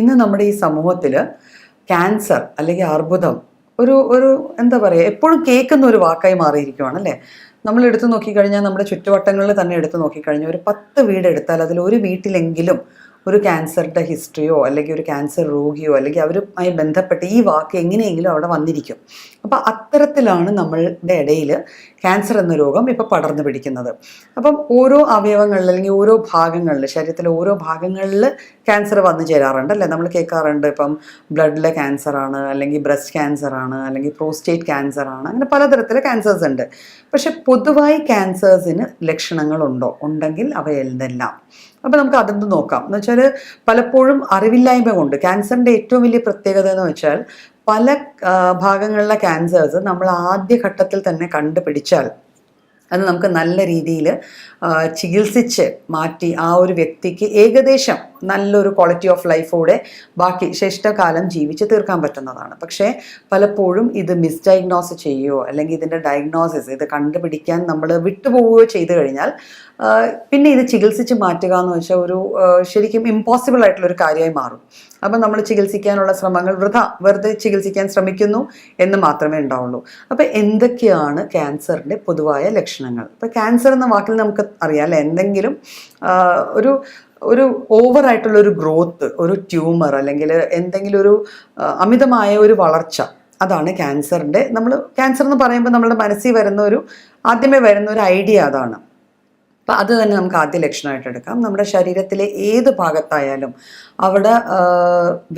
ഇന്ന് നമ്മുടെ ഈ സമൂഹത്തിൽ ക്യാൻസർ അല്ലെങ്കിൽ അർബുദം ഒരു ഒരു എന്താ പറയുക, എപ്പോഴും കേൾക്കുന്ന ഒരു വാക്കായി മാറിയിരിക്കുകയാണ് അല്ലേ. നമ്മൾ എടുത്തു നോക്കിക്കഴിഞ്ഞാൽ നമ്മുടെ ചുറ്റുവട്ടങ്ങളിൽ തന്നെ എടുത്തു നോക്കിക്കഴിഞ്ഞാൽ ഒരു 10 വീട് എടുത്താൽ അതിൽ ഒരു വീട്ടിലെങ്കിലും ഒരു ക്യാൻസറിൻ്റെ ഹിസ്റ്ററിയോ അല്ലെങ്കിൽ ഒരു ക്യാൻസർ രോഗിയോ അല്ലെങ്കിൽ അവരുമായി ബന്ധപ്പെട്ട് ഈ വാക്ക് എങ്ങനെയെങ്കിലും അവിടെ വന്നിരിക്കും. അപ്പം അത്തരത്തിലാണ് നമ്മളുടെ ഇടയിൽ ക്യാൻസർ എന്ന രോഗം ഇപ്പോൾ പടർന്നു പിടിക്കുന്നത്. അപ്പം ഓരോ അവയവങ്ങളിൽ അല്ലെങ്കിൽ ഓരോ ഭാഗങ്ങളിൽ, ശരീരത്തിലെ ഓരോ ഭാഗങ്ങളിൽ ക്യാൻസർ വന്നു ചേരാറുണ്ട് അല്ലേ. നമ്മൾ കേൾക്കാറുണ്ട് ഇപ്പം ബ്ലഡിലെ ക്യാൻസറാണ്, അല്ലെങ്കിൽ ബ്രസ്റ്റ് ക്യാൻസറാണ്, അല്ലെങ്കിൽ പ്രോസ്റ്റേറ്റ് ക്യാൻസറാണ്, അങ്ങനെ പലതരത്തിലെ ക്യാൻസേഴ്സ് ഉണ്ട്. പക്ഷെ പൊതുവായി ക്യാൻസേഴ്സിന് ലക്ഷണങ്ങളുണ്ടോ? ഉണ്ടെങ്കിൽ അവയെല്ലാം. അപ്പോൾ നമുക്ക് അതൊന്ന് നോക്കാം. എന്ന് വെച്ചാൽ പലപ്പോഴും അറിവില്ലായ്മ കൊണ്ട് ക്യാൻസറിൻ്റെ ഏറ്റവും വലിയ പ്രത്യേകത എന്ന് വെച്ചാൽ പല ഭാഗങ്ങളിലെ ക്യാൻസേഴ്സ് നമ്മൾ ആദ്യഘട്ടത്തിൽ തന്നെ കണ്ടുപിടിച്ചാൽ അത് നമുക്ക് നല്ല രീതിയിൽ ചികിത്സിച്ച് മാറ്റി ആ ഒരു വ്യക്തിക്ക് ഏകദേശം നല്ലൊരു ക്വാളിറ്റി ഓഫ് ലൈഫോടെ ബാക്കി ശിഷ്ടകാലം ജീവിച്ച് തീർക്കാൻ പറ്റുന്നതാണ്. പക്ഷേ പലപ്പോഴും ഇത് മിസ്ഡയഗ്നോസ് ചെയ്യുകയോ അല്ലെങ്കിൽ ഇതിൻ്റെ ഡയഗ്നോസിസ് ഇത് കണ്ടുപിടിക്കാൻ നമ്മൾ വിട്ടുപോവുകയോ ചെയ്തു കഴിഞ്ഞാൽ പിന്നെ ഇത് ചികിത്സിച്ച് മാറ്റുക എന്ന് വെച്ചാൽ ഒരു ശരിക്കും ഇമ്പോസിബിൾ ആയിട്ടുള്ളൊരു കാര്യമായി മാറും. അപ്പം നമ്മൾ ചികിത്സിക്കാനുള്ള ശ്രമങ്ങൾ വെറുതെ ചികിത്സിക്കാൻ ശ്രമിക്കുന്നു എന്ന് മാത്രമേ ഉണ്ടാവുള്ളൂ. അപ്പം എന്തൊക്കെയാണ് ക്യാൻസറിൻ്റെ പൊതുവായ ലക്ഷണങ്ങൾ? ഇപ്പം ക്യാൻസർ എന്ന വാക്കിൽ നമുക്ക് അറിയാം അല്ലേ, എന്തെങ്കിലും ഒരു ഒരു ഓവറായിട്ടുള്ളൊരു ഗ്രോത്ത്, ഒരു ട്യൂമർ അല്ലെങ്കിൽ എന്തെങ്കിലും ഒരു അമിതമായ ഒരു വളർച്ച, അതാണ് ക്യാൻസറിൻ്റെ. ക്യാൻസർ എന്ന് പറയുമ്പോൾ നമ്മുടെ മനസ്സിൽ ആദ്യമേ വരുന്ന ഒരു ഐഡിയ അതാണ്. അപ്പം അത് തന്നെ നമുക്ക് ആദ്യ ലക്ഷണമായിട്ട് എടുക്കാം. നമ്മുടെ ശരീരത്തിലെ ഏത് ഭാഗത്തായാലും അവിടെ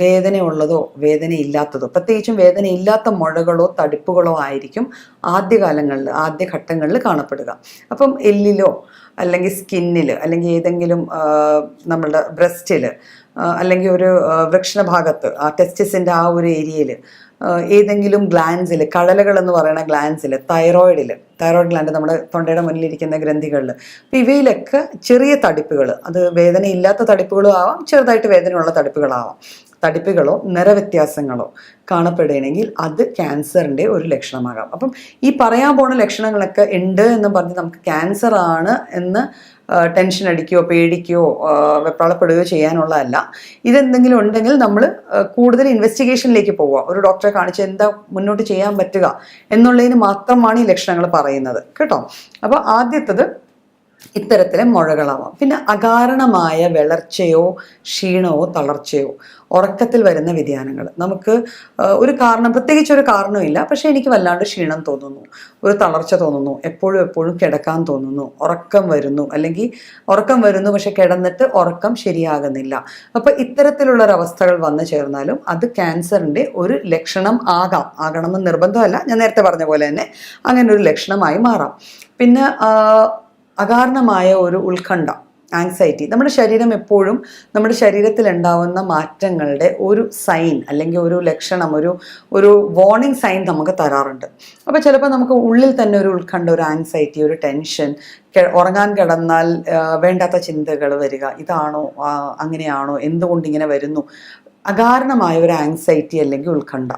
വേദനയുള്ളതോ വേദനയില്ലാത്തതോ, പ്രത്യേകിച്ചും വേദനയില്ലാത്ത മുഴകളോ തടിപ്പുകളോ ആയിരിക്കും ആദ്യഘട്ടങ്ങളിൽ കാണപ്പെടുക. അപ്പം എല്ലിലോ അല്ലെങ്കിൽ സ്കിന്നിൽ അല്ലെങ്കിൽ ഏതെങ്കിലും നമ്മളുടെ ബ്രസ്റ്റിൽ അല്ലെങ്കിൽ ഒരു വൃക്ഷണഭാഗത്ത് ടെസ്റ്റിസിൻ്റെ ആ ഒരു ഏരിയയിൽ ഏതെങ്കിലും ഗ്ലാൻസിൽ, കഴലകൾ എന്ന് പറയുന്ന ഗ്ലാൻസിൽ, തൈറോയിഡ് ഗ്ലാൻഡ് നമ്മുടെ തൊണ്ടയുടെ മുന്നിലിരിക്കുന്ന ഗ്രന്ഥികളിൽ, അപ്പോൾ ഇവയിലൊക്കെ ചെറിയ തടിപ്പുകൾ, അത് വേദനയില്ലാത്ത തടിപ്പുകളും ആവാം, ചെറുതായിട്ട് വേദനയുള്ള തടിപ്പുകളോ നിറവ്യത്യാസങ്ങളോ കാണപ്പെടുകയാണെങ്കിൽ അത് ക്യാൻസറിൻ്റെ ഒരു ലക്ഷണമാകാം. അപ്പം ഈ പറയാൻ പോണ ലക്ഷണങ്ങളൊക്കെ ഉണ്ട് എന്ന് പറഞ്ഞ് നമുക്ക് ക്യാൻസർ ആണ് എന്ന് ടെൻഷൻ അടിക്കുകയോ പേടിക്കുകയോ വെപ്രാളപ്പെടുകയോ ചെയ്യാനുള്ളതല്ല. ഇതെന്തെങ്കിലും ഉണ്ടെങ്കിൽ നമ്മൾ കൂടുതൽ ഇൻവെസ്റ്റിഗേഷനിലേക്ക് പോവുക, ഒരു ഡോക്ടറെ കാണിച്ച് എന്താ മുന്നോട്ട് ചെയ്യാൻ പറ്റുക എന്നുള്ളതിന് മാത്രമാണ് ഈ ലക്ഷണങ്ങൾ പറയുന്നത് കേട്ടോ. അപ്പോൾ ആദ്യത്തത് ഇത്തരത്തിലെ മുഴകളാവാം. പിന്നെ അകാരണമായ വിളർച്ചയോ ക്ഷീണമോ തളർച്ചയോ, ഉറക്കത്തിൽ വരുന്ന വ്യതിയാനങ്ങൾ. നമുക്ക് പ്രത്യേകിച്ച് ഒരു കാരണമില്ല, പക്ഷേ എനിക്ക് വല്ലാണ്ട് ക്ഷീണം തോന്നുന്നു, ഒരു തളർച്ച തോന്നുന്നു, എപ്പോഴും കിടക്കാൻ തോന്നുന്നു, ഉറക്കം വരുന്നു പക്ഷെ കിടന്നിട്ട് ഉറക്കം ശരിയാകുന്നില്ല. അപ്പോൾ ഇത്തരത്തിലുള്ളൊരവസ്ഥകൾ വന്നു ചേർന്നാലും അത് ക്യാൻസറിൻ്റെ ഒരു ലക്ഷണം ആകണമെന്ന് നിർബന്ധമല്ല. ഞാൻ നേരത്തെ പറഞ്ഞ പോലെ തന്നെ അങ്ങനെ ഒരു ലക്ഷണമായി മാറാം. പിന്നെ അകാരണമായ ഒരു ഉത്കണ്ഠ, ആങ്സൈറ്റി. നമ്മുടെ ശരീരം എപ്പോഴും നമ്മുടെ ശരീരത്തിൽ ഉണ്ടാവുന്ന മാറ്റങ്ങളുടെ ഒരു സൈൻ അല്ലെങ്കിൽ ഒരു ലക്ഷണം, ഒരു വാർണിംഗ് സൈൻ നമുക്ക് തരാറുണ്ട്. അപ്പോൾ ചിലപ്പോൾ നമുക്ക് ഉള്ളിൽ തന്നെ ഒരു ഉത്കണ്ഠ, ഒരു ആങ്സൈറ്റി, ഒരു ടെൻഷൻ, ഉറങ്ങാൻ കിടന്നാൽ വേണ്ടാത്ത ചിന്തകൾ വരിക, ഇതാണോ അങ്ങനെയാണോ, എന്തുകൊണ്ട് ഇങ്ങനെ വരുന്നു, അകാരണമായ ഒരു ആങ്സൈറ്റി അല്ലെങ്കിൽ ഉത്കണ്ഠ.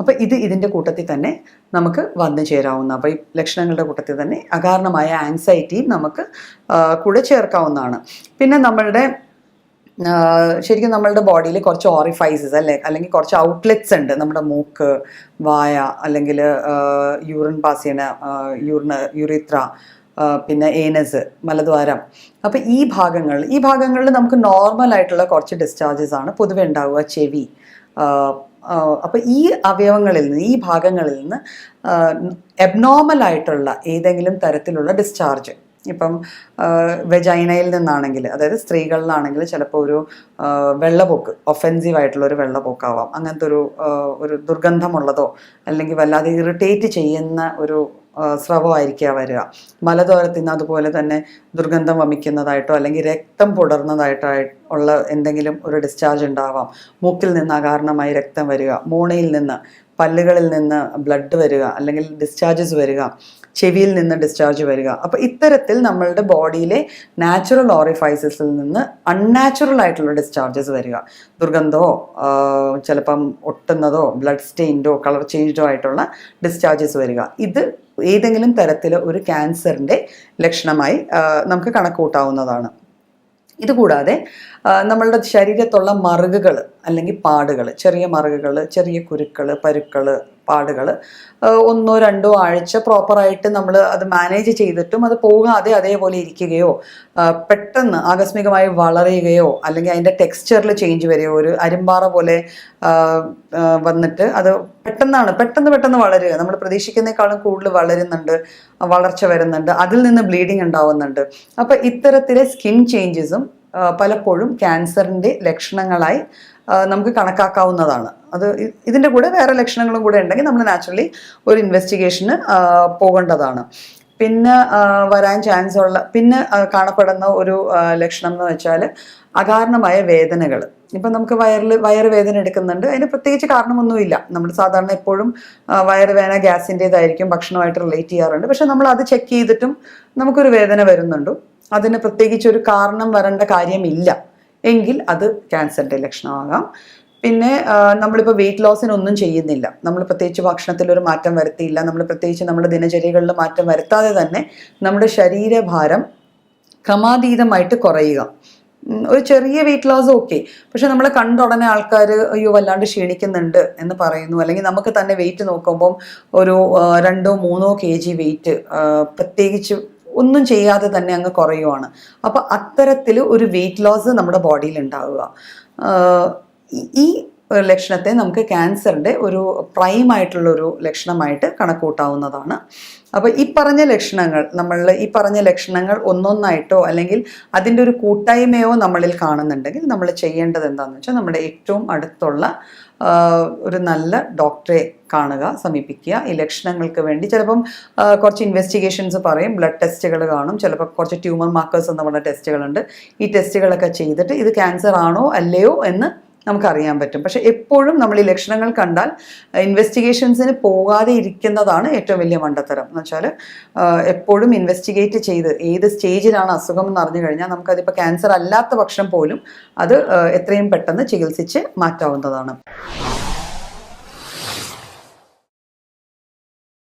അപ്പോൾ ഇതിൻ്റെ കൂട്ടത്തിൽ തന്നെ നമുക്ക് വന്നു ചേരാവുന്ന, അപ്പോൾ ഈ ലക്ഷണങ്ങളുടെ കൂട്ടത്തിൽ തന്നെ അകാരണമായ ആങ്സൈറ്റിയും നമുക്ക് കൂടെ ചേർക്കാവുന്നതാണ്. പിന്നെ ശരിക്കും നമ്മളുടെ ബോഡിയിൽ കുറച്ച് ഓറിഫൈസസ് അല്ലെങ്കിൽ കുറച്ച് ഔട്ട്ലെറ്റ്സ് ഉണ്ട്. നമ്മുടെ മൂക്ക്, വായ, അല്ലെങ്കിൽ യൂറിൻ പാസ് ചെയ്യണ യൂറിത്ര, പിന്നെ ഏനസ്, മലദ്വാരം. അപ്പോൾ ഈ ഭാഗങ്ങളിൽ നമുക്ക് നോർമലായിട്ടുള്ള കുറച്ച് ഡിസ്ചാർജസ് ആണ് പൊതുവെ ഉണ്ടാവുക. ചെവി. അപ്പോൾ ഈ ഭാഗങ്ങളിൽ നിന്ന് എബ്നോർമലായിട്ടുള്ള ഏതെങ്കിലും തരത്തിലുള്ള ഡിസ്ചാർജ്, ഇപ്പം വെജൈനയിൽ നിന്നാണെങ്കിൽ, അതായത് സ്ത്രീകളിലാണെങ്കിൽ ചിലപ്പോൾ ഒരു വെള്ളപ്പൊക്ക്, ഒഫെൻസീവ് ആയിട്ടുള്ള ഒരു വെള്ളപ്പൊക്കാവാം. അങ്ങനത്തെ ഒരു ദുർഗന്ധമുള്ളതോ അല്ലെങ്കിൽ വല്ലാതെ ഇറിറ്റേറ്റ് ചെയ്യുന്ന ഒരു സ്രവമായിരിക്കുക വരിക. മലദ്വാരത്തിൽ നിന്ന് അതുപോലെ തന്നെ ദുർഗന്ധം വമിക്കുന്നതായിട്ടോ അല്ലെങ്കിൽ രക്തം പുടർന്നതായിട്ടോ ഉള്ള എന്തെങ്കിലും ഒരു ഡിസ്ചാർജ് ഉണ്ടാവാം. മൂക്കിൽ നിന്ന് അകാരണമായി രക്തം വരിക, മോണയിൽ നിന്ന്, പല്ലുകളിൽ നിന്ന് ബ്ലഡ് വരിക അല്ലെങ്കിൽ ഡിസ്ചാർജസ് വരിക, ചെവിയിൽ നിന്ന് ഡിസ്ചാർജ് വരിക. അപ്പോൾ ഇത്തരത്തിൽ നമ്മളുടെ ബോഡിയിലെ നാച്ചുറൽ ഓറിഫൈസസിൽ നിന്ന് അൺനാച്ചുറൽ ആയിട്ടുള്ള ഡിസ്ചാർജസ് വരിക, ദുർഗന്ധമോ ചിലപ്പം ഒട്ടുന്നതോ ബ്ലഡ് സ്റ്റെയിൻഡോ കളർ ചേഞ്ചോ ആയിട്ടുള്ള ഡിസ്ചാർജസ് വരിക. ഇത് ഏതെങ്കിലും തരത്തിൽ ഒരു ക്യാൻസറിൻ്റെ ലക്ഷണമായി നമുക്ക് കണക്ക് കൂട്ടാവുന്നതാണ്. ഇതുകൂടാതെ നമ്മളുടെ ശരീരത്തുള്ള മറുകുകൾ അല്ലെങ്കിൽ പാടുകൾ, ചെറിയ മറുകുകൾ, ചെറിയ കുരുക്കൾ, പരുക്കൾ, പാടുകൾ 1-2 ആഴ്ച പ്രോപ്പറായിട്ട് നമ്മൾ അത് മാനേജ് ചെയ്തിട്ടും അത് പോകാതെ അതേപോലെ ഇരിക്കുകയോ പെട്ടെന്ന് ആകസ്മികമായി വളരുകയോ അല്ലെങ്കിൽ അതിൻ്റെ ടെക്സ്ചറിൽ ചേഞ്ച് വരികയോ, ഒരു അരിമ്പാറ പോലെ വന്നിട്ട് അത് പെട്ടെന്ന് വളരുക, നമ്മൾ പ്രതീക്ഷിക്കുന്നേക്കാളും കൂടുതൽ വളരുന്നുണ്ട്, വളർച്ച വരുന്നുണ്ട്, അതിൽ നിന്ന് ബ്ലീഡിങ് ഉണ്ടാവുന്നുണ്ട്. അപ്പോൾ ഇത്തരത്തിലെ സ്കിൻ ചേഞ്ചസും പലപ്പോഴും ക്യാൻസറിൻ്റെ ലക്ഷണങ്ങളായി നമുക്ക് കണക്കാക്കാവുന്നതാണ്. അത് ഇതിൻ്റെ കൂടെ വേറെ ലക്ഷണങ്ങളും കൂടെ ഉണ്ടെങ്കിൽ നമ്മൾ നാച്ചുറലി ഒരു ഇൻവെസ്റ്റിഗേഷന് പോകേണ്ടതാണ്. പിന്നെ വരാൻ ചാൻസ് ഉള്ള കാണപ്പെടുന്ന ഒരു ലക്ഷണം എന്ന് വെച്ചാൽ അകാരണമായ വേദനകൾ. ഇപ്പം നമുക്ക് വയറ് വേദന എടുക്കുന്നുണ്ട്, അതിന് പ്രത്യേകിച്ച് കാരണമൊന്നുമില്ല. നമ്മൾ സാധാരണ എപ്പോഴും വയറുവേദന ഗ്യാസിൻ്റേതായിരിക്കും, ഭക്ഷണമായിട്ട് റിലേറ്റ് ചെയ്യാറുണ്ട്. പക്ഷെ നമ്മൾ അത് ചെക്ക് ചെയ്തിട്ടും നമുക്കൊരു വേദന വരുന്നുണ്ട്, അതിന് പ്രത്യേകിച്ച് ഒരു കാരണം വരേണ്ട കാര്യമില്ല എങ്കിൽ അത് ക്യാൻസറിൻ്റെ ലക്ഷണമാകാം. പിന്നെ നമ്മളിപ്പോൾ വെയിറ്റ് ലോസിനൊന്നും ചെയ്യുന്നില്ല, നമ്മൾ പ്രത്യേകിച്ച് ഭക്ഷണത്തിലൊരു മാറ്റം വരുത്തിയില്ല, നമ്മൾ പ്രത്യേകിച്ച് നമ്മുടെ ദിനചര്യകളിൽ മാറ്റം വരുത്താതെ തന്നെ നമ്മുടെ ശരീരഭാരം ക്രമാതീതമായിട്ട് കുറയുക. ഒരു ചെറിയ വെയിറ്റ് ലോസ് ഓക്കെ, പക്ഷെ നമ്മൾ കണ്ട ഉടനെ ആൾക്കാർ അയ്യോ വല്ലാണ്ട് ക്ഷീണിക്കുന്നുണ്ട് എന്ന് പറയുന്നു, അല്ലെങ്കിൽ നമുക്ക് തന്നെ വെയിറ്റ് നോക്കുമ്പം ഒരു 2-3 kg വെയിറ്റ് പ്രത്യേകിച്ച് ഒന്നും ചെയ്യാതെ തന്നെ അങ്ങ് കുറയുവാണ്. അപ്പോൾ അത്തരത്തിൽ ഒരു വെയിറ്റ് ലോസ് നമ്മുടെ ബോഡിയിൽ ഉണ്ടാവുക, ഈ ലക്ഷണത്തെ നമുക്ക് ക്യാൻസറിൻ്റെ ഒരു പ്രൈമായിട്ടുള്ളൊരു ലക്ഷണമായിട്ട് കണക്കൂട്ടാവുന്നതാണ്. അപ്പോൾ ഈ പറഞ്ഞ ലക്ഷണങ്ങൾ ഒന്നൊന്നായിട്ടോ അല്ലെങ്കിൽ അതിൻ്റെ ഒരു കൂട്ടായ്മയോ നമ്മളിൽ കാണുന്നുണ്ടെങ്കിൽ നമ്മൾ ചെയ്യേണ്ടത് എന്താണെന്ന് വെച്ചാൽ നമ്മുടെ ഏറ്റവും അടുത്തുള്ള ഒരു നല്ല ഡോക്ടറെ കാണുക, സമീപിക്കുക. ഈ ലക്ഷണങ്ങൾക്ക് വേണ്ടി ചിലപ്പം കുറച്ച് ഇൻവെസ്റ്റിഗേഷൻസ് പറയും, ബ്ലഡ് ടെസ്റ്റുകൾ കാണും, ചിലപ്പോൾ കുറച്ച് ട്യൂമർ മാർക്കേഴ്സ് എന്ന് പറഞ്ഞ ടെസ്റ്റുകളുണ്ട്. ഈ ടെസ്റ്റുകളൊക്കെ ചെയ്തിട്ട് ഇത് ക്യാൻസർ ആണോ അല്ലയോ എന്ന് നമുക്കറിയാൻ പറ്റും. പക്ഷെ എപ്പോഴും നമ്മൾ ഈ ലക്ഷണങ്ങൾ കണ്ടാൽ ഇൻവെസ്റ്റിഗേഷൻസിന് പോകാതെ ഇരിക്കുന്നതാണ് ഏറ്റവും വലിയ മണ്ടത്തരം. എന്ന് വെച്ചാൽ എപ്പോഴും ഇൻവെസ്റ്റിഗേറ്റ് ചെയ്ത് ഏത് സ്റ്റേജിലാണ് അസുഖം എന്ന് അറിഞ്ഞു കഴിഞ്ഞാൽ നമുക്കതിപ്പോൾ ക്യാൻസർ അല്ലാത്ത പക്ഷം പോലും അത് എത്രയും പെട്ടെന്ന് ചികിത്സിച്ച് മാറ്റാവുന്നതാണ്.